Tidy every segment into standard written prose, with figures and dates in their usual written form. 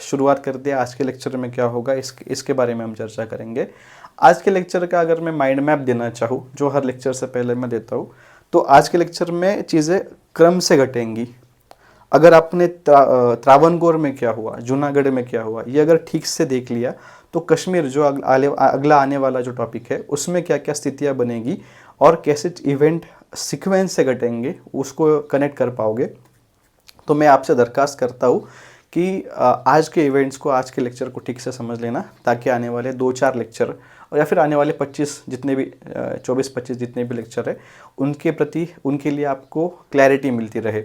शुरुआत कर दिया। आज के लेक्चर में क्या होगा इसके बारे में हम चर्चा करेंगे। आज के लेक्चर का अगर मैं माइंड मैप देना चाहूँ, जो हर लेक्चर से पहले मैं देता हूँ, तो आज के लेक्चर में चीज़ें क्रम से घटेंगी। अगर आपने त्रावणकोर में क्या हुआ, जूनागढ़ में क्या हुआ, ये अगर ठीक से देख लिया तो कश्मीर जो अगला आने वाला जो टॉपिक है उसमें क्या क्या स्थितियाँ बनेगी और कैसे इवेंट सीक्वेंस से घटेंगे उसको कनेक्ट कर पाओगे। तो मैं आपसे दरख्वास्त करता हूँ कि आज के इवेंट्स को, आज के लेक्चर को ठीक से समझ लेना, ताकि आने वाले 2-4 लेक्चर और या फिर आने वाले 25 जितने भी 24-25 जितने भी लेक्चर है उनके प्रति, उनके लिए आपको क्लैरिटी मिलती रहे।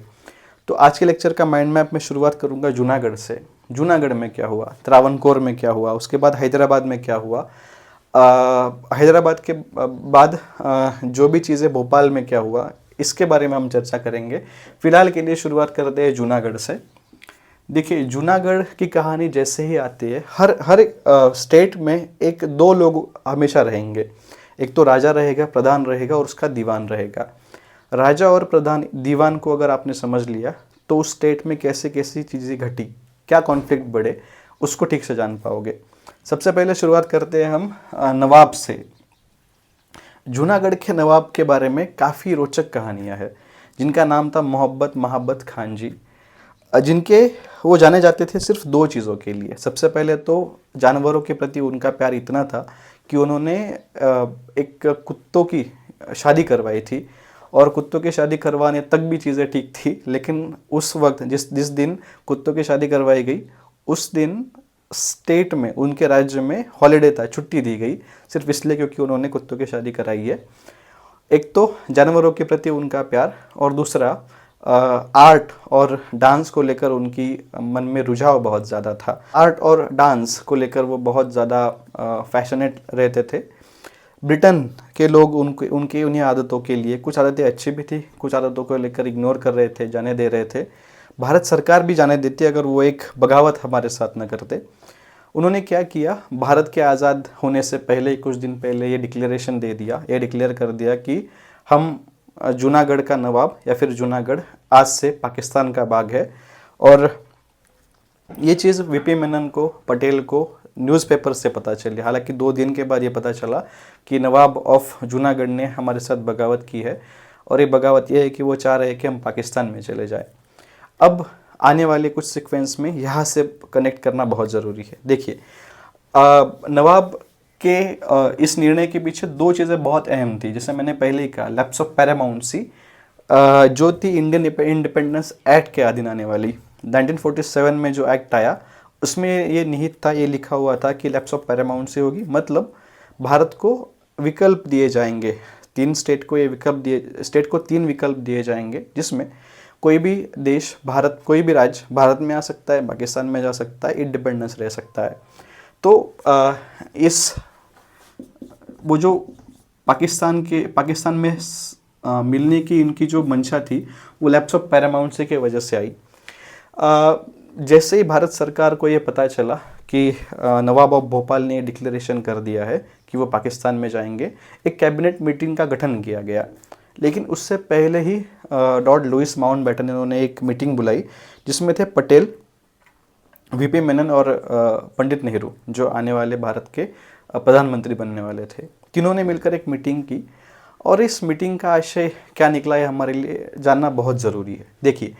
तो आज के लेक्चर का माइंड मैप में शुरुआत करूंगा जूनागढ़ से। जूनागढ़ में क्या हुआ, त्रावणकोर में क्या हुआ, उसके बाद हैदराबाद में क्या हुआ, हैदराबाद के बाद जो भी चीज़ें भोपाल में क्या हुआ, इसके बारे में हम चर्चा करेंगे। फिलहाल के लिए शुरुआत करते हैं जूनागढ़ से। देखिए, जूनागढ़ की कहानी जैसे ही आती है, हर स्टेट में 1-2 लोग हमेशा रहेंगे। एक तो राजा रहेगा, प्रधान रहेगा और उसका दीवान रहेगा। राजा और प्रधान दीवान को अगर आपने समझ लिया तो उस स्टेट में कैसे कैसी चीज़ें घटी, क्या कॉन्फ्लिक्ट बढ़े, उसको ठीक से जान पाओगे। सबसे पहले शुरुआत करते हैं हम नवाब से। जूनागढ़ के नवाब के बारे में काफ़ी रोचक कहानियाँ हैं, जिनका नाम था मोहब्बत महाबत खान जी, जिनके वो जाने जाते थे सिर्फ 2 चीज़ों के लिए। सबसे पहले तो जानवरों के प्रति उनका प्यार इतना था कि उन्होंने एक कुत्तों की शादी करवाई थी, और कुत्तों की शादी करवाने तक भी चीज़ें ठीक थी, लेकिन उस वक्त जिस दिन कुत्तों की शादी करवाई गई, उस दिन स्टेट में, उनके राज्य में हॉलिडे था, छुट्टी दी गई, सिर्फ इसलिए क्योंकि उन्होंने कुत्तों की शादी कराई है। एक तो जानवरों के प्रति उनका प्यार, और दूसरा आर्ट और डांस को लेकर उनकी मन में रुझाव बहुत ज़्यादा था। आर्ट और डांस को लेकर वो बहुत ज़्यादा फैशनेट रहते थे। ब्रिटेन के लोग उनकी उन्हीं आदतों के लिए, कुछ आदतें अच्छी भी थी, कुछ आदतों को लेकर इग्नोर कर रहे थे, जाने दे रहे थे। भारत सरकार भी जाने देती अगर वो एक बगावत हमारे साथ न करते। उन्होंने क्या किया, भारत के आज़ाद होने से पहले, कुछ दिन पहले ये डिक्लेरेशन दे दिया, ये डिक्लेयर कर दिया कि हम जूनागढ़ का नवाब, या फिर जूनागढ़ आज से पाकिस्तान का भाग है। और ये चीज़ वीपी मेनन को, पटेल को न्यूज़पेपर से पता चली। हालांकि 2 दिन के बाद ये पता चला कि नवाब ऑफ जूनागढ़ ने हमारे साथ बगावत की है, और ये बगावत ये है कि वो चाह रहे हैं कि हम पाकिस्तान में चले जाएं। अब आने वाले कुछ सीक्वेंस में यहाँ से कनेक्ट करना बहुत ज़रूरी है। देखिए, नवाब के इस निर्णय के पीछे 2 चीज़ें बहुत अहम थी, जैसे मैंने पहले ही कहा, लैप्स ऑफ पैरामाउंसी जो थी इंडियन इंडिपेंडेंस एक्ट के अधीन आने वाली। 1947 में जो एक्ट आया उसमें ये निहित था, ये लिखा हुआ था कि लैप्स ऑफ पैरामाउंसी होगी, मतलब भारत को विकल्प दिए जाएंगे, 3 स्टेट को, स्टेट को 3 विकल्प दिए जाएंगे, जिसमें कोई भी देश, भारत, कोई भी राज्य भारत में आ सकता है, पाकिस्तान में जा सकता है, इंडिपेंडेंस रह सकता है। तो इस वो जो पाकिस्तान में मिलने की इनकी जो मंशा थी, वो लैप्स ऑफ पैरामाउंसी के वजह से आई। जैसे ही भारत सरकार को ये पता चला कि नवाब ऑफ भोपाल ने डिक्लेरेशन कर दिया है कि वो पाकिस्तान में जाएंगे, एक कैबिनेट मीटिंग का गठन किया गया। लेकिन उससे पहले ही लॉर्ड लुईस माउंटबेटन ने उन्होंने एक मीटिंग बुलाई, जिसमें थे पटेल, वीपी मेनन और पंडित नेहरू, जो आने वाले भारत के प्रधानमंत्री बनने वाले थे। तीनों ने मिलकर एक मीटिंग की, और इस मीटिंग का आशय क्या निकला है हमारे लिए जानना बहुत ज़रूरी है। देखिए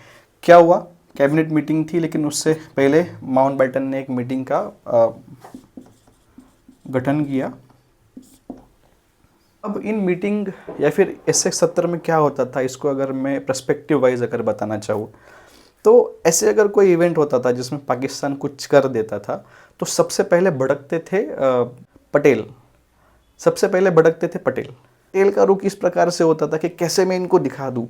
क्या हुआ, कैबिनेट मीटिंग थी, लेकिन उससे पहले माउंटबेटन ने एक मीटिंग का गठन किया। अब इन मीटिंग या फिर ऐसे सत्र में क्या होता था, इसको अगर मैं पर्सपेक्टिव वाइज अगर बताना चाहूँ, तो ऐसे अगर कोई इवेंट होता था जिसमें पाकिस्तान कुछ कर देता था, तो सबसे पहले भड़कते थे पटेल। सबसे पहले भड़कते थे पटेल। पटेल का रुख इस प्रकार से होता था कि कैसे मैं इनको दिखा दूं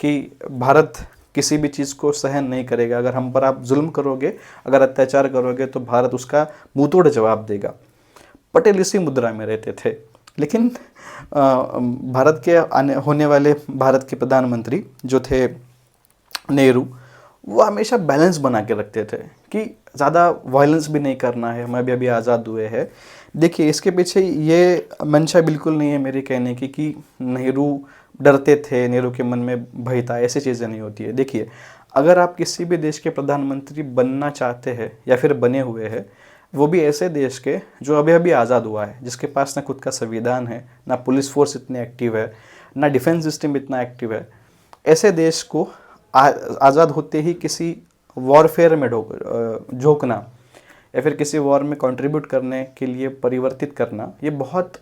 कि भारत किसी भी चीज़ को सहन नहीं करेगा, अगर हम पर आप जुल्म करोगे, अगर अत्याचार करोगे, तो भारत उसका मुंहतोड़ जवाब देगा। पटेल इसी मुद्रा में रहते थे। लेकिन भारत के होने वाले भारत के प्रधानमंत्री जो थे नेहरू, वो हमेशा बैलेंस बना के रखते थे कि ज़्यादा वायलेंस भी नहीं करना है, हम अभी आज़ाद हुए हैं। देखिए इसके पीछे ये मंशा बिल्कुल नहीं है मेरे कहने की कि नेहरू डरते थे, नेहरू के मन में भय था, ऐसी चीज़ें नहीं होती है। देखिए अगर आप किसी भी देश के प्रधानमंत्री बनना चाहते हैं या फिर बने हुए हैं, वो भी ऐसे देश के जो अभी अभी आज़ाद हुआ है, जिसके पास ना खुद का संविधान है, ना पुलिस फोर्स इतनी एक्टिव है, ना डिफेंस सिस्टम इतना एक्टिव है, ऐसे देश को आज़ाद होते ही किसी वॉरफेयर में झोंकना या फिर किसी वॉर में कंट्रीब्यूट करने के लिए परिवर्तित करना, ये बहुत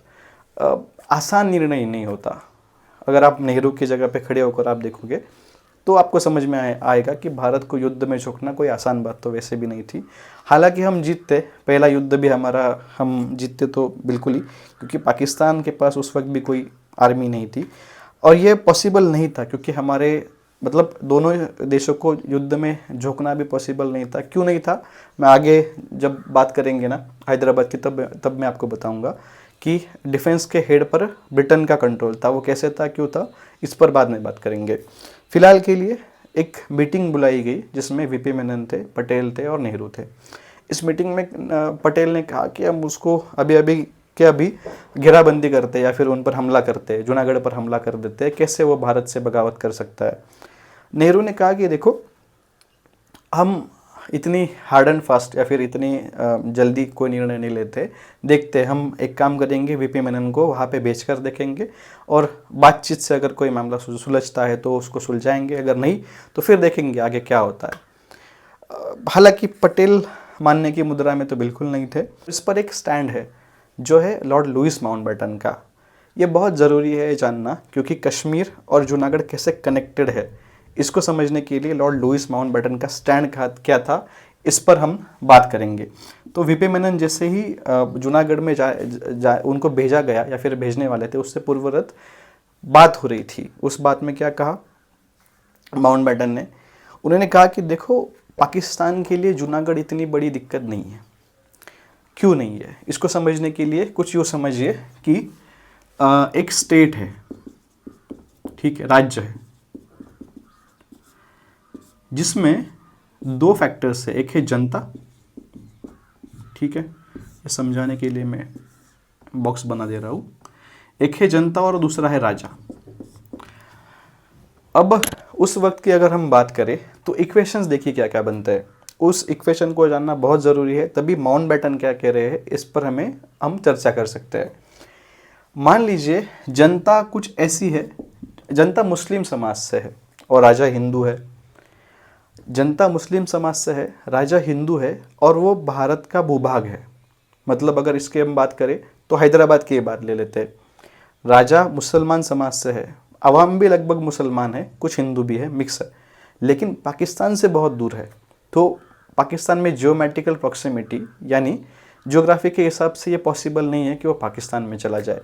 आसान निर्णय नहीं होता। अगर आप नेहरू की जगह पे खड़े होकर आप देखोगे तो आपको समझ में आएगा कि भारत को युद्ध में झोंकना कोई आसान बात तो वैसे भी नहीं थी। हालांकि हम जीतते, पहला युद्ध भी हमारा हम जीतते तो बिल्कुल ही, क्योंकि पाकिस्तान के पास उस वक्त भी कोई आर्मी नहीं थी और ये पॉसिबल नहीं था, क्योंकि हमारे मतलब दोनों देशों को युद्ध में झोंकना भी पॉसिबल नहीं था। क्यों नहीं था, मैं आगे जब बात करेंगे ना हैदराबाद की, तब मैं आपको बताऊंगा कि डिफेंस के हेड पर ब्रिटेन का कंट्रोल था, वो कैसे था, क्यों था, इस पर बाद में बात करेंगे। फिलहाल के लिए एक मीटिंग बुलाई गई जिसमें वीपी मेनन थे, पटेल थे और नेहरू थे। इस मीटिंग में पटेल ने कहा कि हम उसको अभी घेराबंदी करते या फिर उन पर हमला करते, जूनागढ़ पर हमला कर देते, कैसे वो भारत से बगावत कर सकता है। नेहरू ने कहा कि देखो, हम इतनी हार्ड एंड फास्ट या फिर इतनी जल्दी कोई निर्णय नहीं लेते, देखते हम एक काम करेंगे, वीपी मेनन को वहाँ पे भेज कर देखेंगे और बातचीत से अगर कोई मामला सुलझता है तो उसको सुलझाएंगे, अगर नहीं तो फिर देखेंगे आगे क्या होता है। हालांकि पटेल मानने की मुद्रा में तो बिल्कुल नहीं थे। इस पर एक स्टैंड है जो है लॉर्ड लुईस माउंटबेटन का। ये बहुत ज़रूरी है जानना, क्योंकि कश्मीर और जूनागढ़ कैसे कनेक्टेड है, इसको समझने के लिए लॉर्ड लुईस माउंटबेटन का स्टैंड क्या था, इस पर हम बात करेंगे। तो वीपी मेनन जैसे ही जूनागढ़ में उनको भेजा गया या फिर भेजने वाले थे, उससे पूर्वरत बात हो रही थी। उस बात में क्या कहा माउंटबेटन ने, उन्होंने कहा कि देखो, पाकिस्तान के लिए जूनागढ़ इतनी बड़ी दिक्कत नहीं है। क्यों नहीं है, इसको समझने के लिए कुछ यूँ समझिए कि एक स्टेट है, ठीक है, राज्य है, जिसमें दो फैक्टर्स है, एक है जनता, ठीक है, ये समझाने के लिए मैं बॉक्स बना दे रहा हूँ, एक है जनता और दूसरा है राजा। अब उस वक्त की अगर हम बात करें तो इक्वेशंस देखिए क्या क्या बनता है, उस इक्वेशन को जानना बहुत ज़रूरी है, तभी माउंटबेटन क्या कह रहे हैं इस पर हम चर्चा कर सकते हैं। मान लीजिए जनता कुछ ऐसी है, जनता मुस्लिम समाज से है और राजा हिंदू है, जनता मुस्लिम समाज से है, राजा हिंदू है और वो भारत का भूभाग है। मतलब अगर इसकी हम बात करें तो हैदराबाद की बात ले लेते हैं, राजा मुसलमान समाज से है, अवाम भी लगभग मुसलमान है, कुछ हिंदू भी है, मिक्स है, लेकिन पाकिस्तान से बहुत दूर है। तो पाकिस्तान में जियोमेट्रिकल प्रॉक्सिमिटी यानी ज्योग्राफी के हिसाब से ये पॉसिबल नहीं है कि वो पाकिस्तान में चला जाए।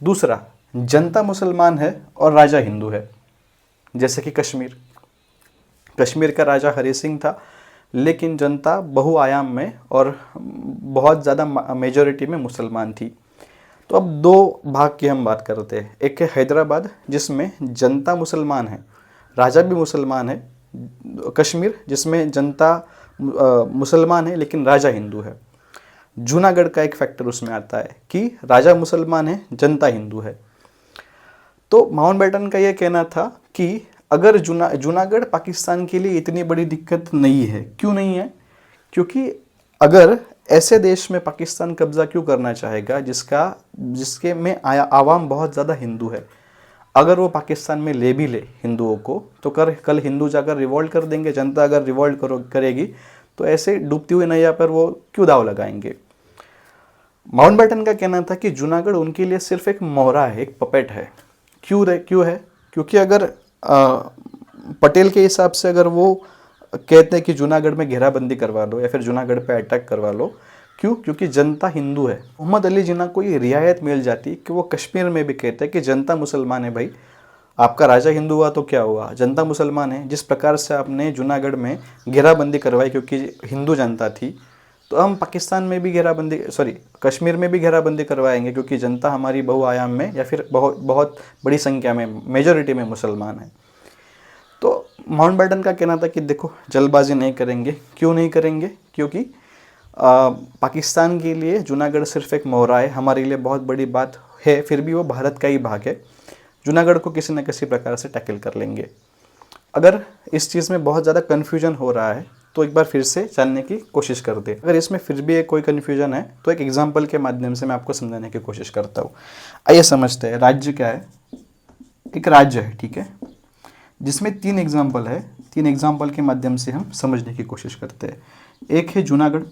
दूसरा, जनता मुसलमान है और राजा हिंदू है, जैसे कि कश्मीर का राजा हरि सिंह था, लेकिन जनता बहुआयाम में और बहुत ज़्यादा मेजॉरिटी में मुसलमान थी। तो अब दो भाग की हम बात करते हैं, एक है हैदराबाद जिसमें जनता मुसलमान है, राजा भी मुसलमान है, कश्मीर जिसमें जनता मुसलमान है लेकिन राजा हिंदू है। जूनागढ़ का एक फैक्टर उसमें आता है कि राजा मुसलमान है, जनता हिंदू है। तो माउंटबेटन का यह कहना था कि अगर जूनागढ़ पाकिस्तान के लिए इतनी बड़ी दिक्कत नहीं है। क्यों नहीं है? क्योंकि अगर ऐसे देश में पाकिस्तान कब्जा क्यों करना चाहेगा जिसके में आवाम बहुत ज़्यादा हिंदू है। अगर वो पाकिस्तान में ले भी ले हिंदुओं को तो कल हिंदू जाकर रिवॉल्ट कर देंगे, जनता अगर रिवॉल्ट करेगी तो ऐसे डूबती हुई नैया पर वो क्यों दाव लगाएंगे। माउंटबेटन का कहना था कि जूनागढ़ उनके लिए सिर्फ एक मोहरा है, एक पपेट है। क्यों है? क्योंकि अगर पटेल के हिसाब से अगर वो कहते हैं कि जूनागढ़ में घेराबंदी करवा लो या फिर जूनागढ़ पे अटैक करवा लो, क्यों? क्योंकि जनता हिंदू है। मोहम्मद अली जिन्ना को ये रियायत मिल जाती कि वो कश्मीर में भी कहते हैं कि जनता मुसलमान है। भाई, आपका राजा हिंदू हुआ तो क्या हुआ, जनता मुसलमान है। जिस प्रकार से आपने जूनागढ़ में घेराबंदी करवाई क्योंकि हिंदू जनता थी, तो हम पाकिस्तान में भी कश्मीर में भी घेराबंदी करवाएंगे क्योंकि जनता हमारी बहुआयाम में या फिर बहुत बड़ी संख्या में, मेजॉरिटी में मुसलमान है। तो माउंटबेटन का कहना था कि देखो, जल्दबाजी नहीं करेंगे। क्यों नहीं करेंगे? क्योंकि पाकिस्तान के लिए जूनागढ़ सिर्फ एक मोहरा है, हमारे लिए बहुत बड़ी बात है, फिर भी वो भारत का ही भाग है। जूनागढ़ को किसी न किसी प्रकार से टैकल कर लेंगे। अगर इस चीज़ में बहुत ज़्यादा कन्फ्यूजन हो रहा है तो एक बार फिर से जानने की कोशिश कर दे। अगर इसमें फिर भी कोई कन्फ्यूजन है तो एक एग्जाम्पल के माध्यम से मैं आपको समझाने की कोशिश करता हूँ। आइए समझते हैं राज्य क्या है। एक राज्य है, ठीक है, जिसमें 3 एग्जाम्पल है। 3 एग्जाम्पल के माध्यम से हम समझने की कोशिश करते हैं। एक है जूनागढ़,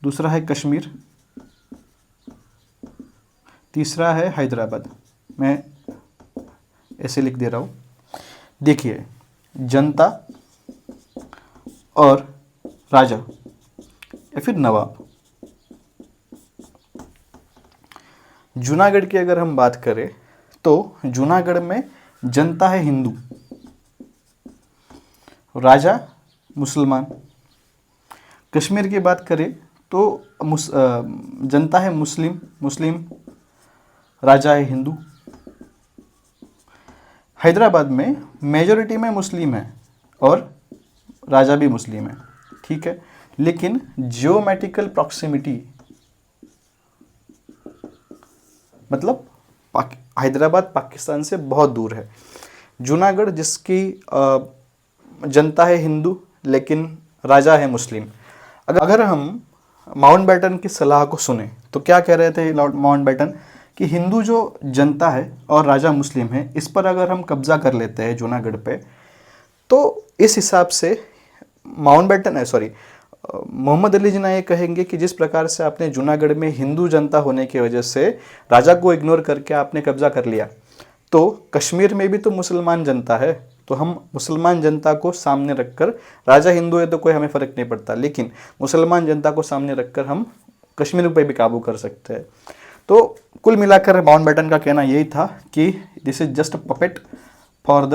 दूसरा है कश्मीर, तीसरा है हैदराबाद। मैं ऐसे लिख दे रहा हूँ। देखिए, जनता और राजा या फिर नवाब। जूनागढ़ की अगर हम बात करें तो जूनागढ़ में जनता है हिंदू, राजा मुसलमान। कश्मीर की बात करें तो जनता है मुस्लिम, राजा है हिंदू। हैदराबाद में मेजॉरिटी में मुस्लिम है और राजा भी मुस्लिम है, ठीक है, लेकिन जियोमेट्रिकल प्रॉक्सिमिटी मतलब हैदराबाद पाकिस्तान से बहुत दूर है। जूनागढ़ जिसकी जनता है हिंदू लेकिन राजा है मुस्लिम। अगर हम माउंटबेटन की सलाह को सुने तो क्या कह रहे थे लॉर्ड माउंटबेटन कि हिंदू जो जनता है और राजा मुस्लिम है, इस पर अगर हम कब्जा कर लेते हैं जूनागढ़ पे, तो इस हिसाब से मोहम्मद अली जिन्ना ये कहेंगे कि जिस प्रकार से आपने जूनागढ़ में हिंदू जनता होने की वजह से राजा को इग्नोर करके आपने कब्जा कर लिया, तो कश्मीर में भी तो मुसलमान जनता है, तो हम मुसलमान जनता को सामने रखकर, राजा हिंदू है तो कोई हमें फ़र्क नहीं पड़ता, लेकिन मुसलमान जनता को सामने रखकर हम कश्मीर पे भी काबू कर सकते हैं। तो कुल मिलाकर माउंटबेटन का कहना यही था कि this is just a puppet for the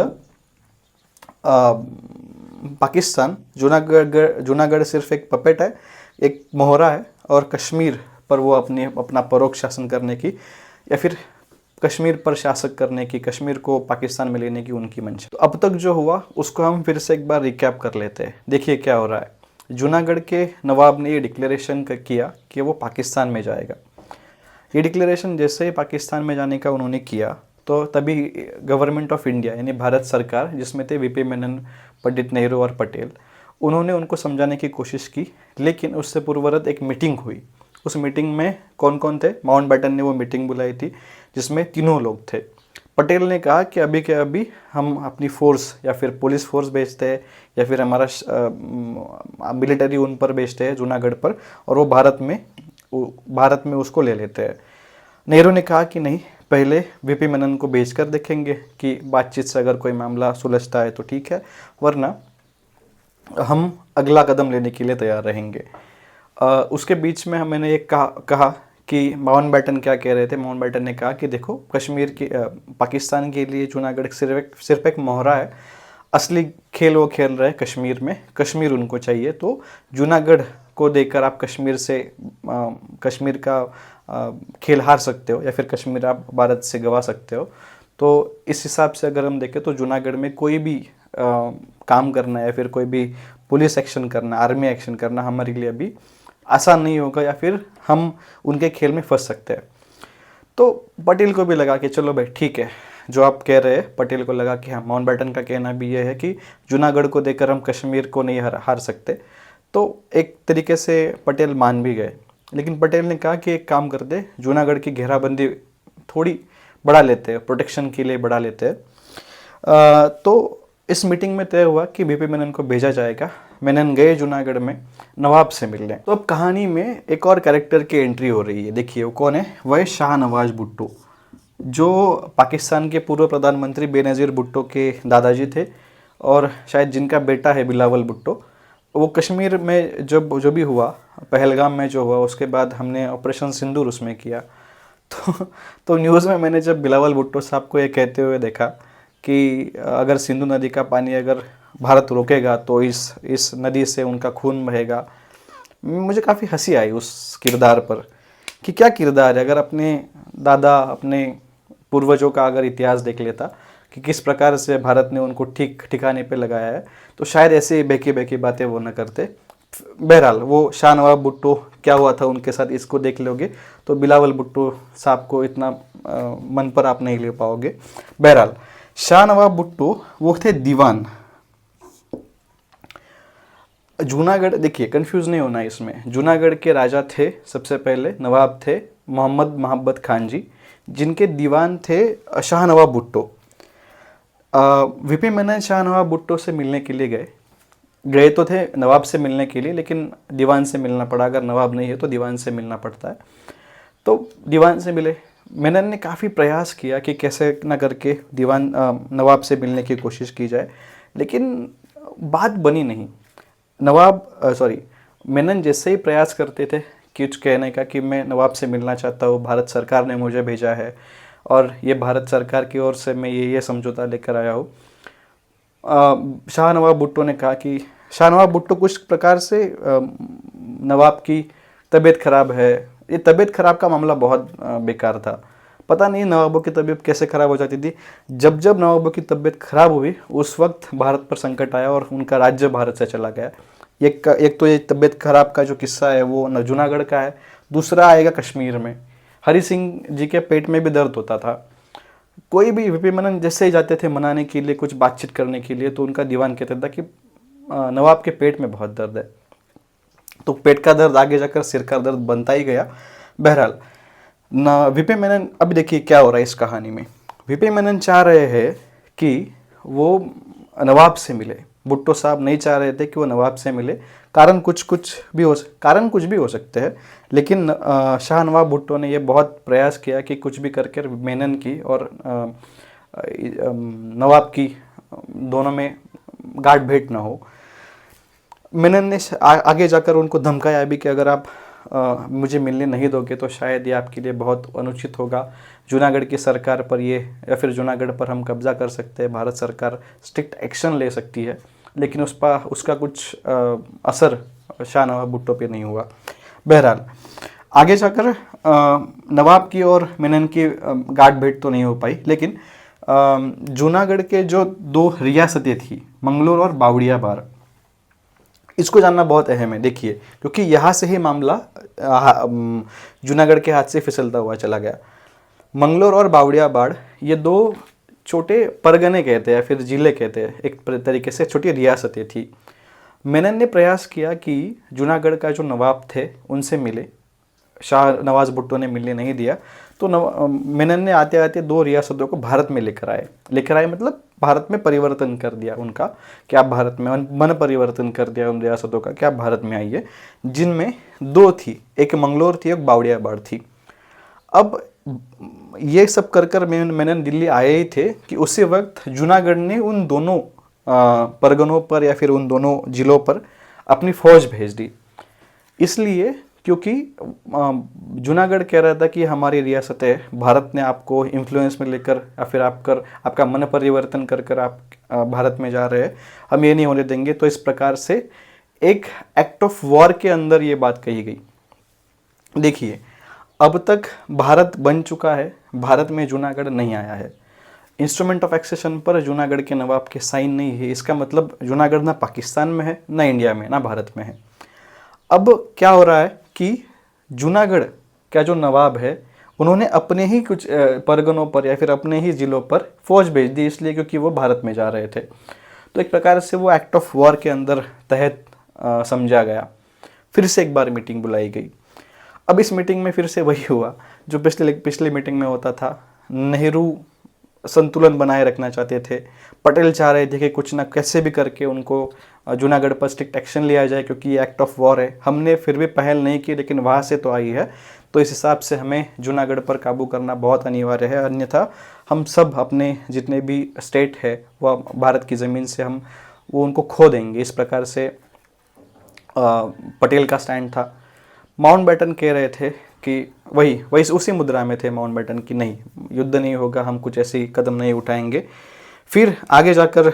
Pakistan. Junagadh सिर्फ एक पपेट है, एक मोहरा है, और कश्मीर पर वो अपना परोक्ष शासन करने की या फिर कश्मीर पर शासक करने की, कश्मीर को पाकिस्तान में लेने की उनकी मंशा। तो अब तक जो हुआ उसको हम फिर से एक बार रिकैप कर लेते हैं। देखिए क्या हो रहा है। जूनागढ़ के नवाब ने ये डिक्लेरेशन किया कि वो पाकिस्तान में जाएगा। ये डिक्लेरेशन जैसे ही पाकिस्तान में जाने का उन्होंने किया तो तभी गवर्नमेंट ऑफ इंडिया यानी भारत सरकार, जिसमें थे वीपी मेनन, पंडित नेहरू और पटेल, उन्होंने उनको समझाने की कोशिश की, लेकिन उससे पूर्ववत एक मीटिंग हुई। उस मीटिंग में कौन कौन थे? माउंटबेटन ने वो मीटिंग बुलाई थी जिसमें तीनों लोग थे। पटेल ने कहा कि अभी के अभी हम अपनी फोर्स या फिर पुलिस फोर्स भेजते हैं या फिर हमारा मिलिट्री उन पर भेजते हैं जूनागढ़ पर, और वो भारत में उसको ले लेते हैं। नेहरू ने कहा कि नहीं, पहले वीपी मेनन को भेजकर देखेंगे कि बातचीत से अगर कोई मामला सुलझता है तो ठीक है, वरना हम अगला कदम लेने के लिए तैयार रहेंगे। उसके बीच में मैंने ये कहा कि माउंटबेटन क्या कह रहे थे। माउंटबेटन ने कहा कि देखो, कश्मीर की पाकिस्तान के लिए जूनागढ़ सिर्फ एक मोहरा है, असली खेल वो खेल रहे कश्मीर में, कश्मीर उनको चाहिए। तो जूनागढ़ को देकर आप कश्मीर का खेल हार सकते हो या फिर कश्मीर आप भारत से गंवा सकते हो। तो इस हिसाब से अगर हम देखें तो जूनागढ़ में कोई भी काम करना या फिर कोई भी पुलिस एक्शन करना, आर्मी एक्शन करना हमारे लिए अभी आसान नहीं होगा, या फिर हम उनके खेल में फंस सकते हैं। तो पटेल को भी लगा कि चलो भाई ठीक है, जो आप कह रहे हैं, पटेल को लगा कि हाँ, माउंटबेटन का कहना भी ये है कि जूनागढ़ को देकर हम कश्मीर को नहीं हार सकते। तो एक तरीके से पटेल मान भी गए, लेकिन पटेल ने कहा कि एक काम करते, जूनागढ़ की घेराबंदी थोड़ी बढ़ा लेते हैं, प्रोटेक्शन के लिए बढ़ा लेते हैं। तो इस मीटिंग में तय हुआ कि वीपी मेनन को भेजा जाएगा। मेनन गए जूनागढ़ में नवाब से मिलने। तो अब कहानी में एक और कैरेक्टर की एंट्री हो रही है। देखिए वो कौन है? वह शाहनवाज भुट्टो, जो पाकिस्तान के पूर्व प्रधानमंत्री बेनज़ीर भुट्टो के दादाजी थे और शायद जिनका बेटा है बिलावल भुट्टो। वो कश्मीर में जो भी हुआ, पहलगाम में जो हुआ, उसके बाद हमने ऑपरेशन सिंदूर उसमें किया। तो न्यूज़ में मैंने जब बिलावल भुट्टो साहब को ये कहते हुए देखा कि अगर सिंधु नदी का पानी अगर भारत रोकेगा तो इस नदी से उनका खून बहेगा, मुझे काफ़ी हंसी आई उस किरदार पर कि क्या किरदार है। अगर अपने दादा, अपने पूर्वजों का अगर इतिहास देख लेता कि किस प्रकार से भारत ने उनको ठीक ठिकाने पे लगाया है, तो शायद ऐसे बेकी बेकी बातें वो न करते। बहरहाल वो शाहनवाज भुट्टो क्या हुआ था उनके साथ, इसको देख लोगे तो बिलावल भुट्टो साहब को इतना मन पर आप नहीं ले पाओगे। बहरहाल शाह नवाब भुट्टो वो थे दीवान। जूनागढ़, देखिए कंफ्यूज नहीं होना इसमें, जूनागढ़ के राजा थे सबसे पहले, नवाब थे मोहम्मद महाबत खान जी, जिनके दीवान थे शाह नवाब भुट्टो। वीपी मेनन शाह नवाब भुट्टो से मिलने के लिए गए तो थे नवाब से मिलने के लिए, लेकिन दीवान से मिलना पड़ा। अगर नवाब नहीं है तो दीवान से मिलना पड़ता है, तो दीवान से मिले। मेनन ने काफ़ी प्रयास किया कि कैसे ना करके दीवान नवाब से मिलने की कोशिश की जाए, लेकिन बात बनी नहीं। मेनन जैसे ही प्रयास करते थे कुछ कहने का कि मैं नवाब से मिलना चाहता हूँ, भारत सरकार ने मुझे भेजा है और ये भारत सरकार की ओर से मैं ये समझौता लेकर आया हूँ, शाह नवाब भुट्टो ने कहा कि शाह नवाब भुट्टो कुछ प्रकार से नवाब की तबीयत खराब है। ये तबीयत खराब का मामला बहुत बेकार था। पता नहीं नवाबों की तबीयत कैसे ख़राब हो जाती थी। जब जब नवाबों की तबीयत खराब हुई उस वक्त भारत पर संकट आया और उनका राज्य भारत से चला गया। एक तो ये तबीयत खराब का जो किस्सा है वो जूनागढ़ का है, दूसरा आएगा कश्मीर में। हरि सिंह जी के पेट में भी दर्द होता था। कोई भी वीपी मेनन जैसे ही जाते थे मनाने के लिए, कुछ बातचीत करने के लिए, तो उनका दीवान कहता था कि नवाब के पेट में बहुत दर्द है। तो पेट का दर्द आगे जाकर सिर का दर्द बनता ही गया। बहरहाल वीपी मेनन, अब देखिए क्या हो रहा है इस कहानी में। वीपी मेनन चाह रहे हैं कि वो नवाब से मिले, भुट्टो साहब नहीं चाह रहे थे कि वो नवाब से मिले। कारण कुछ भी हो सकते हैं, लेकिन शाह नवाब भुट्टो ने ये बहुत प्रयास किया कि कुछ भी करके मेनन की और नवाब की दोनों में गांठ भेंट ना हो। मेनन ने आगे जाकर उनको धमकाया भी कि अगर आप मुझे मिलने नहीं दोगे तो शायद ये आपके लिए बहुत अनुचित होगा, जूनागढ़ की सरकार पर ये, या फिर जूनागढ़ पर हम कब्जा कर सकते हैं, भारत सरकार स्ट्रिक्ट एक्शन ले सकती है। लेकिन उसका कुछ असर शाह नवाब भुट्टो पे नहीं हुआ। बहरहाल आगे जाकर नवाब की और मेनन की गांठ भेंट तो नहीं हो पाई, लेकिन जूनागढ़ के जो दो रियासतें थी, मंगलोर और बावड़ियाबार, इसको जानना बहुत अहम है। देखिए, क्योंकि यहाँ से ही मामला जूनागढ़ के हाथ से फिसलता हुआ चला गया। मंगलोर और बावड़ियाबाड़ ये दो छोटे परगने कहते हैं, फिर जिले कहते हैं, एक तरीके से छोटी रियासतें थी। मेनन ने प्रयास किया कि जूनागढ़ का जो नवाब थे उनसे मिले, शाह नवाज भुट्टो ने मिलने नहीं दिया, तो मेनन ने आते आते दो रियासतों को भारत में लेकर आए मतलब भारत में परिवर्तन कर दिया उनका, कि आप भारत में मन परिवर्तन कर दिया उन रियासतों का कि आप भारत में आइए, जिनमें दो थी, एक मंगलोर थी, एक बावड़ियाबाड़ थी। अब ये सब कर मेनन दिल्ली आए ही थे कि उसी वक्त जूनागढ़ ने उन दोनों परगनों पर या फिर उन दोनों जिलों पर अपनी फौज भेज दी। इसलिए क्योंकि जूनागढ़ कह रहा था कि हमारी रियासत है, भारत ने आपको इन्फ्लुएंस में लेकर या फिर आपका मन परिवर्तन कर आप भारत में जा रहे हैं, हम ये नहीं होने देंगे। तो इस प्रकार से एक एक्ट ऑफ वॉर के अंदर ये बात कही गई। देखिए, अब तक भारत बन चुका है, भारत में जूनागढ़ नहीं आया है। इंस्ट्रूमेंट ऑफ एक्सेशन पर जूनागढ़ के नवाब के साइन नहीं है। इसका मतलब जूनागढ़ ना पाकिस्तान में है, ना इंडिया में, ना भारत में है। अब क्या हो रहा है कि जूनागढ़ का जो नवाब है उन्होंने अपने ही कुछ परगनों पर या फिर अपने ही ज़िलों पर फौज भेज दी, इसलिए क्योंकि वो भारत में जा रहे थे। तो एक प्रकार से वो एक्ट ऑफ वॉर के अंदर तहत समझा गया। फिर से एक बार मीटिंग बुलाई गई। अब इस मीटिंग में फिर से वही हुआ जो पिछली मीटिंग में होता था। नेहरू संतुलन बनाए रखना चाहते थे, पटेल चाह रहे थे कि कुछ ना कैसे भी करके उनको जूनागढ़ पर स्ट्रिक्ट एक्शन लिया जाए, क्योंकि ये एक्ट ऑफ वॉर है। हमने फिर भी पहल नहीं की, लेकिन वहाँ से तो आई है, तो इस हिसाब से हमें जूनागढ़ पर काबू करना बहुत अनिवार्य है, अन्यथा हम सब अपने जितने भी स्टेट है वह भारत की ज़मीन से हम वो उनको खो देंगे। इस प्रकार से पटेल का स्टैंड था। माउंटबेटन कह रहे थे कि वही उसी मुद्रा में थे माउंटबेटन की, नहीं युद्ध नहीं होगा, हम कुछ ऐसे कदम नहीं उठाएंगे। फिर आगे जाकर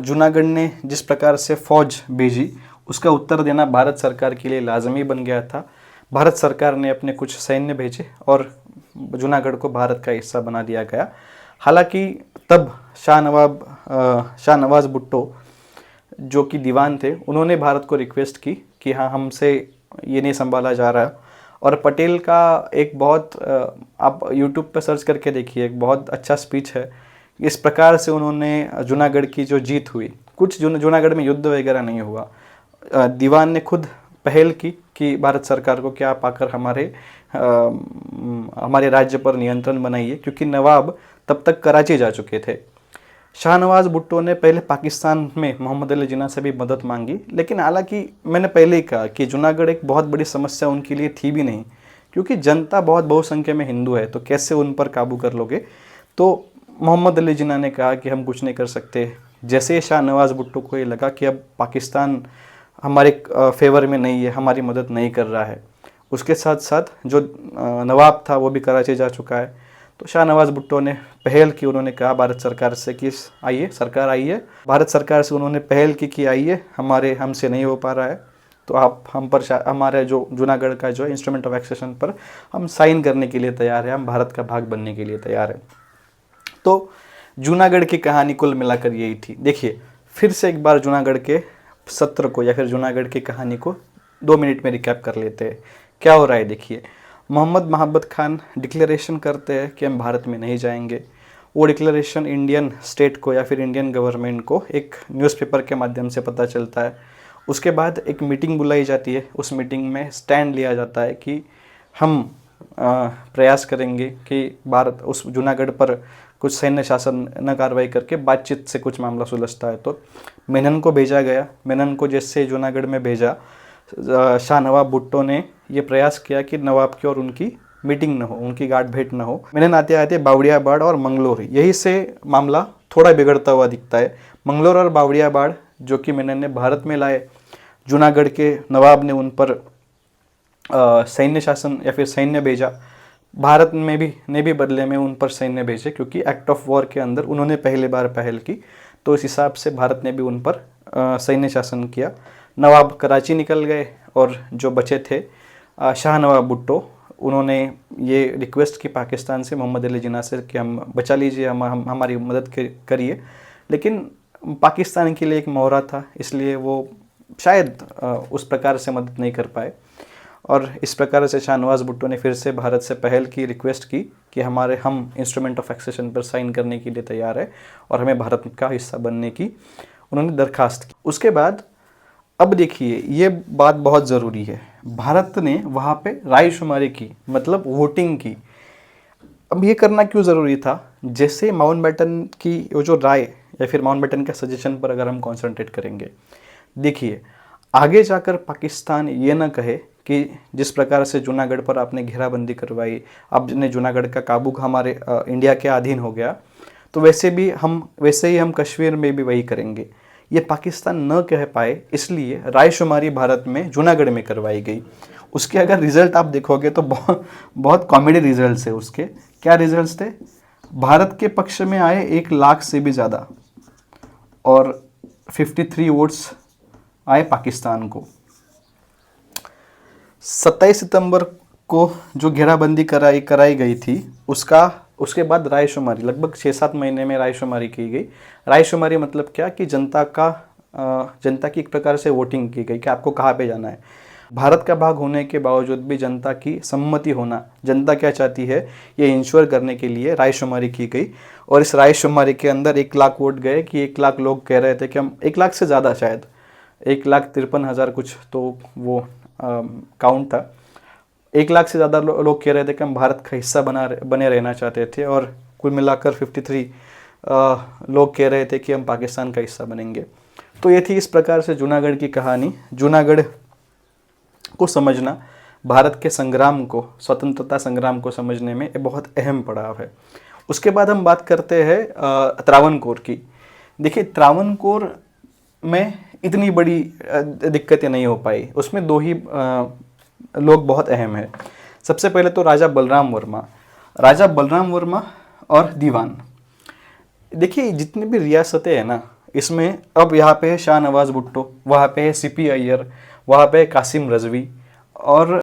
जूनागढ़ ने जिस प्रकार से फौज भेजी उसका उत्तर देना भारत सरकार के लिए लाजमी बन गया था। भारत सरकार ने अपने कुछ सैन्य भेजे और जूनागढ़ को भारत का हिस्सा बना दिया गया। हालांकि तब शाह नवाज भुट्टो जो कि दीवान थे, उन्होंने भारत को रिक्वेस्ट की कि हाँ, हमसे ये नहीं संभाला जा रहा। और पटेल का एक बहुत आप यूट्यूब पर सर्च करके देखिए, एक बहुत अच्छा स्पीच है इस प्रकार से उन्होंने जूनागढ़ की जो जीत हुई, कुछ जूनागढ़ में युद्ध वगैरह नहीं हुआ, दीवान ने खुद पहल की कि भारत सरकार को क्या पाकर हमारे राज्य पर नियंत्रण बनाइए, क्योंकि नवाब तब तक कराची जा चुके थे। शाहनवाज भुट्टो ने पहले पाकिस्तान में मोहम्मद अली जिन्ना से भी मदद मांगी, लेकिन हालांकि मैंने पहले ही कहा कि जूनागढ़ एक बहुत बड़ी समस्या उनके लिए थी भी नहीं, क्योंकि जनता बहुत बहुसंख्या में हिंदू है, तो कैसे उन पर काबू कर लोगे। तो मोहम्मद अली जिन्ना ने कहा कि हम कुछ नहीं कर सकते। जैसे ही शाहनवाज भुट्टो को ये लगा कि अब पाकिस्तान हमारे फेवर में नहीं है, हमारी मदद नहीं कर रहा है, उसके साथ साथ जो नवाब था वो भी कराची जा चुका है, तो शाहनवाज भुट्टो ने पहल की। उन्होंने कहा भारत सरकार से कि आइए सरकार आइए, भारत सरकार से उन्होंने पहल की कि आइए, हमसे नहीं हो पा रहा है, तो आप हम पर हमारे जो जूनागढ़ का जो इंस्ट्रूमेंट ऑफ एक्सेशन पर हम साइन करने के लिए तैयार है, हम भारत का भाग बनने के लिए तैयार है। तो जूनागढ़ की कहानी कुल मिलाकर यही थी। देखिए फिर से एक बार जूनागढ़ के सत्र को या फिर जूनागढ़ की कहानी को 2 मिनट में रिकैप कर लेते हैं। क्या हो रहा है देखिए, मोहम्मद महाबत खान डिक्लेरेशन करते हैं कि हम भारत में नहीं जाएंगे। वो डिक्लेरेशन इंडियन स्टेट को या फिर इंडियन गवर्नमेंट को एक न्यूज़पेपर के माध्यम से पता चलता है। उसके बाद एक मीटिंग बुलाई जाती है, उस मीटिंग में स्टैंड लिया जाता है कि हम प्रयास करेंगे कि भारत उस जूनागढ़ पर कुछ सैन्य शासन न कार्रवाई करके बातचीत से कुछ मामला सुलझता है। तो मेनन को भेजा गया। मेनन को जैसे जूनागढ़ में भेजा, शाह नवाब भुट्टो ने ये प्रयास किया कि नवाब की और उनकी मीटिंग न हो, उनकी गांठ भेंट न हो। मेनन आते आते बावड़ियाबाड़ और मंगलोर, यही से मामला थोड़ा बिगड़ता हुआ दिखता है। मंगलोर और बावड़ियाबाड़ जो कि मेनन ने भारत में लाए, जूनागढ़ के नवाब ने उन पर सैन्य शासन या फिर सैन्य भेजा। भारत में भी बदले में उन पर सैन्य भेजे, क्योंकि एक्ट ऑफ वॉर के अंदर उन्होंने पहली बार पहल की, तो इस हिसाब से भारत ने भी उन पर सैन्य शासन किया। नवाब कराची निकल गए और जो बचे थे शाह नवाब भुट्टो, उन्होंने ये रिक्वेस्ट की पाकिस्तान से, मोहम्मद अली जिन्ना से कि हम बचा लीजिए, हमारी मदद करिए। लेकिन पाकिस्तान के लिए एक मोहरा था, इसलिए वो शायद उस प्रकार से मदद नहीं कर पाए। और इस प्रकार से शाहनवाज भुट्टो ने फिर से भारत से पहल की, रिक्वेस्ट की कि हम इंस्ट्रूमेंट ऑफ एक्सेशन पर साइन करने के लिए तैयार है और हमें भारत का हिस्सा बनने की उन्होंने दरखास्त की। उसके बाद अब देखिए ये बात बहुत ज़रूरी है, भारत ने वहाँ पे रायशुमारी की, मतलब वोटिंग की। अब ये करना क्यों ज़रूरी था? जैसे माउंटबेटन की वो जो राय या फिर माउंटबेटन के सजेशन पर अगर हम कॉन्सेंट्रेट करेंगे, देखिए आगे जाकर पाकिस्तान ये ना कहे कि जिस प्रकार से जूनागढ़ पर आपने घेराबंदी करवाई, आपने जूनागढ़ का काबू हमारे इंडिया के अधीन हो गया, तो वैसे ही हम कश्मीर में भी वही करेंगे। ये पाकिस्तान न कह पाए, इसलिए रायशुमारी भारत में जूनागढ़ में करवाई गई। उसके अगर रिजल्ट आप देखोगे तो बहुत कॉमेडी रिजल्ट्स है उसके। क्या रिजल्ट्स थे? भारत के पक्ष में आए 1 लाख से भी ज़्यादा और 53 वोट्स आए पाकिस्तान को। 27 सितंबर को जो घेराबंदी कराई गई थी, उसके बाद रायशुमारी, लगभग 6-7 महीने में रायशुमारी की गई। रायशुमारी मतलब क्या कि जनता की एक प्रकार से वोटिंग की गई कि आपको कहाँ पे जाना है। भारत का भाग होने के बावजूद भी जनता की सम्मति होना, जनता क्या चाहती है ये इंश्योर करने के लिए रायशुमारी की गई। और इस रायशुमारी के अंदर 1 लाख वोट गए कि 1 लाख लोग कह रहे थे कि हम 1 लाख से ज़्यादा, शायद 1,53,000 कुछ तो वो काउंट था। 1 लाख से ज़्यादा लोग कह रहे थे कि हम भारत का हिस्सा बने रहना चाहते थे, और कुल मिलाकर 53 लोग कह रहे थे कि हम पाकिस्तान का हिस्सा बनेंगे। तो ये थी इस प्रकार से जूनागढ़ की कहानी। जूनागढ़ को समझना भारत के संग्राम को, स्वतंत्रता संग्राम को समझने में बहुत अहम पड़ाव है। उसके बाद हम बात करते हैं त्रावणकोर की। देखिए त्रावणकोर में इतनी बड़ी दिक्कतें नहीं हो पाई, उसमें 2 ही लोग बहुत अहम है। सबसे पहले तो राजा बलराम वर्मा और दीवान। देखिए जितनी भी रियासतें हैं ना, इसमें अब यहाँ पे है शाह नवाज भुट्टो, वहाँ पे है सीपी अय्यर, वहाँ पे है कासिम रजवी, और